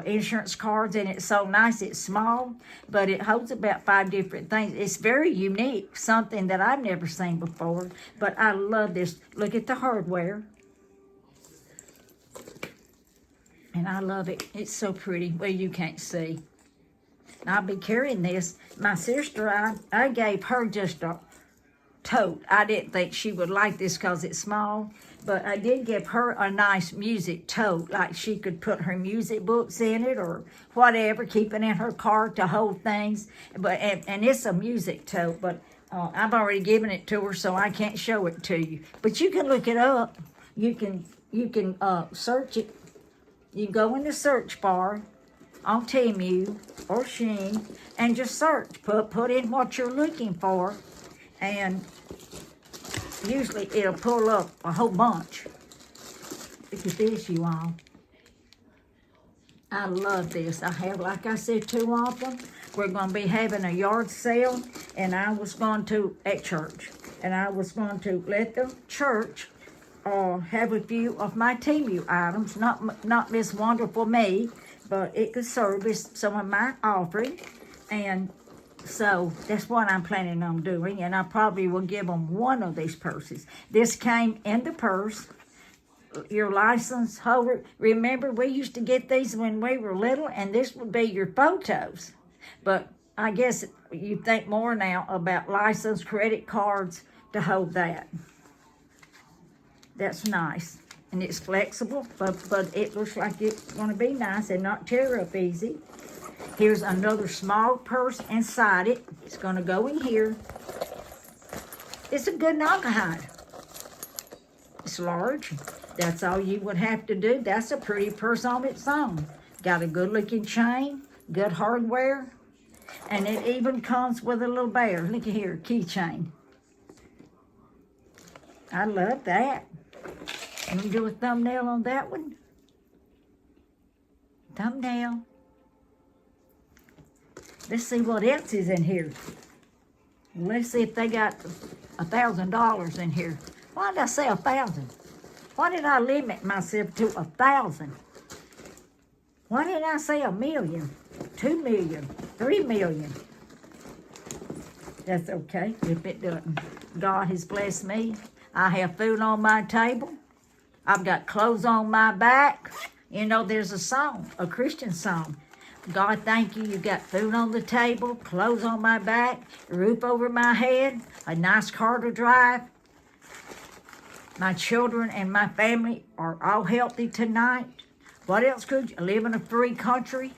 insurance cards, and it's so nice. It's small, but it holds about 5 different things. It's very unique, something that I've never seen before, but I love this. Look at the hardware. And I love it. It's so pretty. Well, you can't see. I'll be carrying this. My sister, I gave her just a tote. I didn't think she would like this because it's small, but I did give her a nice music tote, like she could put her music books in it or whatever, keep it in her car to hold things. But and it's a music tote, but I've already given it to her, so I can't show it to you. But you can look it up. You can search it. You go in the search bar on Temu or Shein and just search. Put in what you're looking for, and usually it'll pull up a whole bunch. Look at this, you all. I love this. I have, like I said, 2 of them. We're going to be having a yard sale, and I was going to, at church, and I was going to let the church have a few of my Temu items. Not Miss Wonderful Me, but it could service some of my offering. And So that's what I'm planning on doing, and I probably will give them one of these purses. This came in the purse. Your license holder. Remember, we used to get these when we were little, and this would be your photos. But I guess you think more now about license, credit cards to hold that. That's nice. And it's flexible, but it looks like it's going to be nice and not tear up easy. Here's another small purse inside it. It's going to go in here. It's a good knockerhide. It's large. That's all you would have to do. That's a pretty purse on its own. Got a good looking chain, good hardware, and it even comes with a little bear. Look at here, keychain. I love that. Let me do a thumbnail on that one. Thumbnail. Let's see what else is in here. Let's see if they got $1,000 in here. Why did I say 1,000? Why did I limit myself to 1,000? Why didn't I say 1,000,000, 2,000,000, 3,000,000? That's okay if it doesn't. God has blessed me. I have food on my table. I've got clothes on my back. You know, there's a song, a Christian song. God, thank you. You got food on the table, clothes on my back, a roof over my head, a nice car to drive. My children and my family are all healthy tonight. What else could you live in a free country?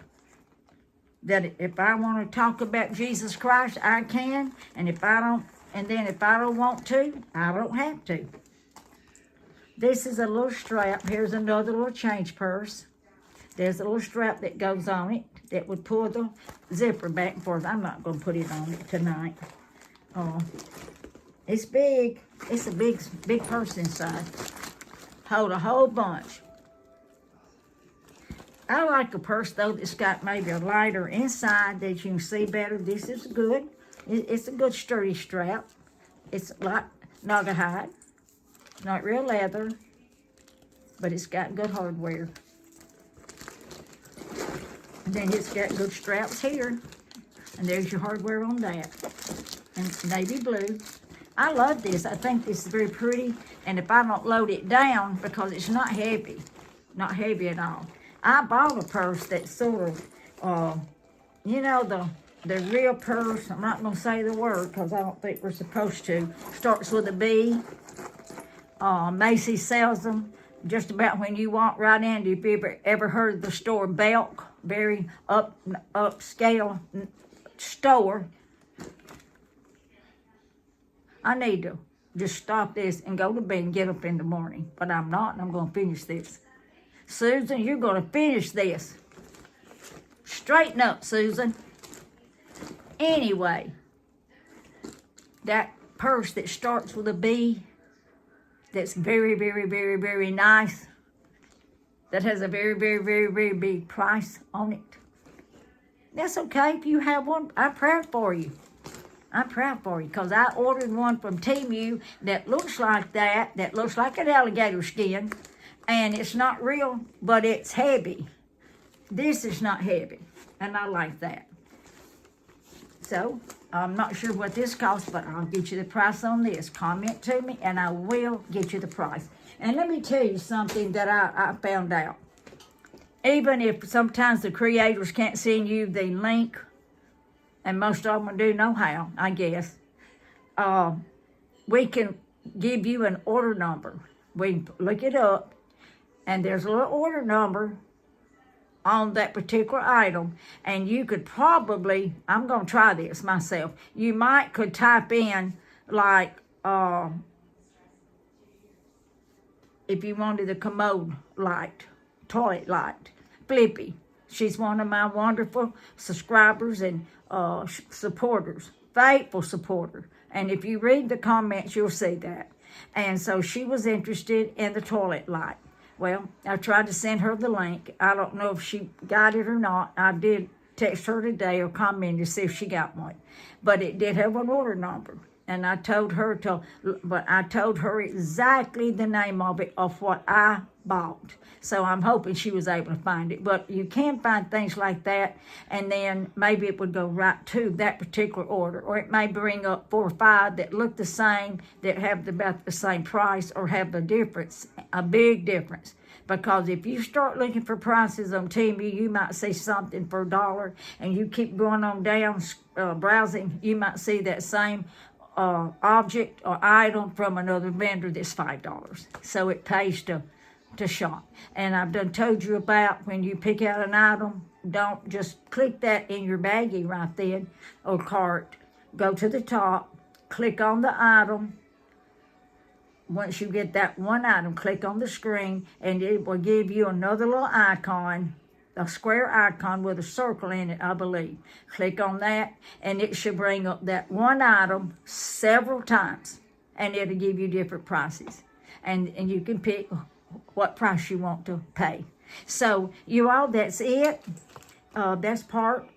That if I want to talk about Jesus Christ, I can. And if I don't want to, I don't have to. This is a little strap. Here's another little change purse. There's a little strap that goes on it that would pull the zipper back and forth. I'm not going to put it on it tonight. It's big. It's a big purse inside. Hold a whole bunch. I like a purse, though, that's got maybe a lighter inside that you can see better. This is good. It's a good sturdy strap. It's like knockerhide. Not real leather, but it's got good hardware. And then it's got good straps here. And there's your hardware on that. And navy blue. I love this. I think this is very pretty. And if I don't load it down, because it's not heavy. Not heavy at all. I bought a purse that's sort of, you know, the real purse. I'm not going to say the word because I don't think we're supposed to. Starts with a B. Macy's sells them just about when you walk right in. If you ever heard of the store Belk, very upscale store. I need to just stop this and go to bed and get up in the morning. But I'm not, and I'm going to finish this. Susan, you're going to finish this. Straighten up, Susan. Anyway, that purse that starts with a B, that's very, very, very, very nice, that has a very, very, very, very big price on it. That's okay if you have one. I'm proud for you. I'm proud for you because I ordered one from Temu that looks like that looks like an alligator skin, and it's not real, but it's heavy. This is not heavy, and I like that. So, I'm not sure what this costs, but I'll get you the price on this. Comment to me, and I will get you the price. And let me tell you something that I found out. Even if sometimes the creators can't send you the link, and most of them do know how, I guess, we can give you an order number. We can look it up, and there's a little order number on that particular item, and you could probably, I'm going to try this myself, you could type in, like, if you wanted a commode light, toilet light, Flippy. She's one of my wonderful subscribers and supporters, faithful supporter. And if you read the comments, you'll see that. And so she was interested in the toilet light. Well, I tried to send her the link. I don't know if she got it or not. I did text her today or comment to see if she got one. But it did have an order number. And I told her exactly the name of it, of what I bought. So I'm hoping she was able to find it. But you can find things like that, and then maybe it would go right to that particular order. Or it may bring up 4 or 5 that look the same, that have about the same price, or have a difference, a big difference. Because if you start looking for prices on TV, you might see something for $1, and you keep going on down, browsing, you might see that same object or item from another vendor that's $5. So it pays to shop. And I've done told you about when you pick out an item, don't just click that in your baggie right then or cart. Go to the top, click on the item. Once you get that one item, click on the screen, and it will give you another little icon, a square icon with a circle in it, I believe. Click on that, and it should bring up that one item several times, and it'll give you different prices. And you can pick what price you want to pay. So, you all, that's it. That's part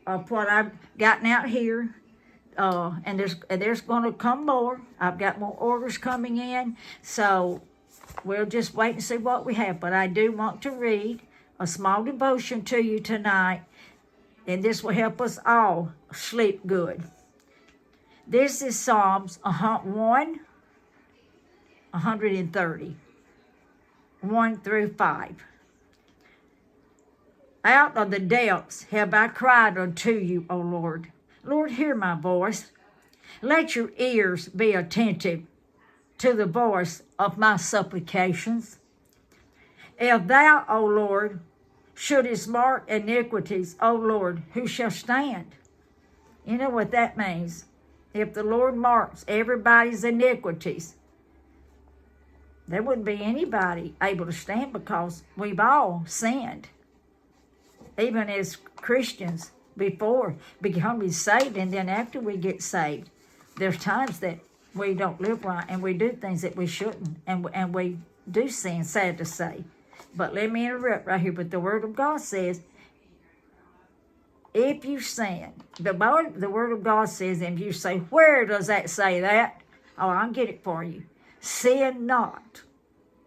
of what I've gotten out here. And there's going to come more. I've got more orders coming in, so we'll just wait and see what we have. But I do want to read a small devotion to you tonight, and this will help us all sleep good. This is Psalms 130, 1 through 5. Out of the depths have I cried unto you, O Lord. Lord, hear my voice. Let your ears be attentive to the voice of my supplications. If thou, O Lord, shouldest mark iniquities, O Lord, who shall stand? You know what that means. If the Lord marks everybody's iniquities, there wouldn't be anybody able to stand, because we've all sinned. Even as Christians, before becoming saved, and then after we get saved, there's times that we don't live right and we do things that we shouldn't, and we do sin, sad to say. But let me interrupt right here. But the Word of God says, if you sin, the Word of God says, and if you say, where does that say that? Oh, I'll get it for you. Sin not.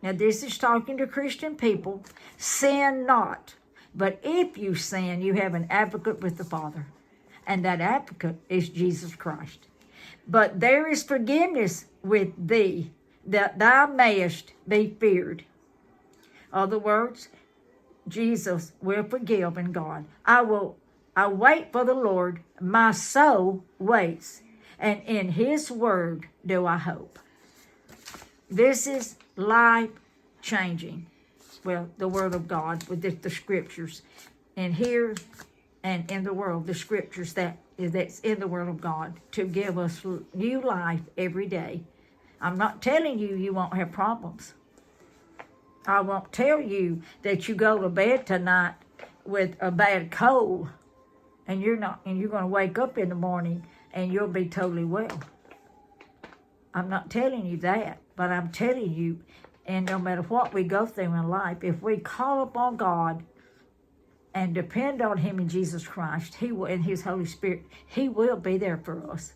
Now this is talking to Christian people. Sin not. But if you sin, you have an advocate with the Father, and that advocate is Jesus Christ. But there is forgiveness with thee, that thou mayest be feared. Other words, Jesus will forgive in God. I wait for the Lord, my soul waits, and in his word do I hope. This is life-changing. Well, the Word of God with the Scriptures. And here and in the world, the Scriptures that's in the Word of God to give us new life every day. I'm not telling you you won't have problems. I won't tell you that you go to bed tonight with a bad cold and you're going to wake up in the morning and you'll be totally well. I'm not telling you that, but I'm telling you, and no matter what we go through in life, if we call upon God and depend on him in Jesus Christ, he will, in his Holy Spirit, he will be there for us.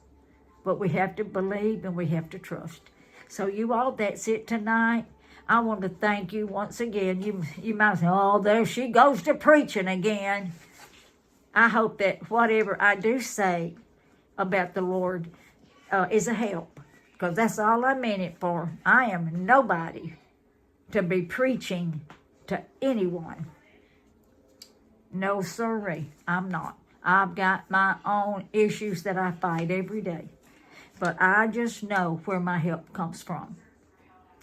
But we have to believe and we have to trust. So you all, that's it tonight. I want to thank you once again. You might say, oh, there she goes to preaching again. I hope that whatever I do say about the Lord is a help, because that's all I'm in it for. I am nobody to be preaching to anyone. No, sirree, I'm not. I've got my own issues that I fight every day. But I just know where my help comes from.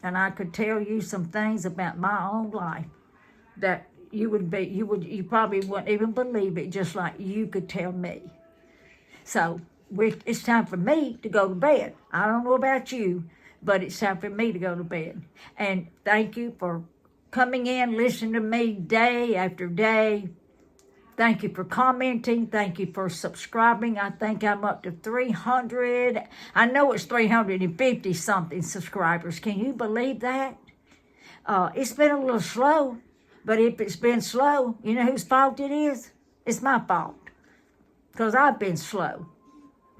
And I could tell you some things about my own life that you probably wouldn't even believe it, just like you could tell me. So it's time for me to go to bed. I don't know about you, but it's time for me to go to bed. And thank you for coming in, listening to me day after day. Thank you for commenting. Thank you for subscribing. I think I'm up to 300. I know it's 350 something subscribers. Can you believe that? It's been a little slow, but if it's been slow, you know whose fault it is? It's my fault, because I've been slow.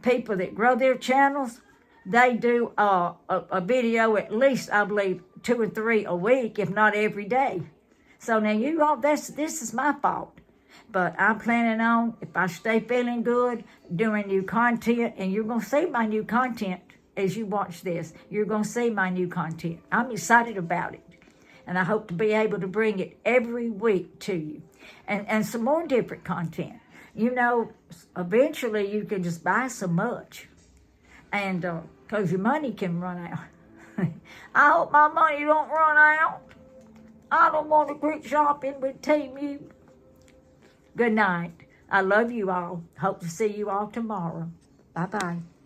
People that grow their channels, they do a video at least, I believe, 2 or 3 a week, if not every day. So now you all, this is my fault. But I'm planning on, if I stay feeling good, doing new content, and you're going to see my new content as you watch this. You're going to see my new content. I'm excited about it. And I hope to be able to bring it every week to you. And some more different content. You know, eventually you can just buy so much. And because your money can run out. I hope my money don't run out. I don't want to quit shopping with Team You. Good night. I love you all. Hope to see you all tomorrow. Bye-bye.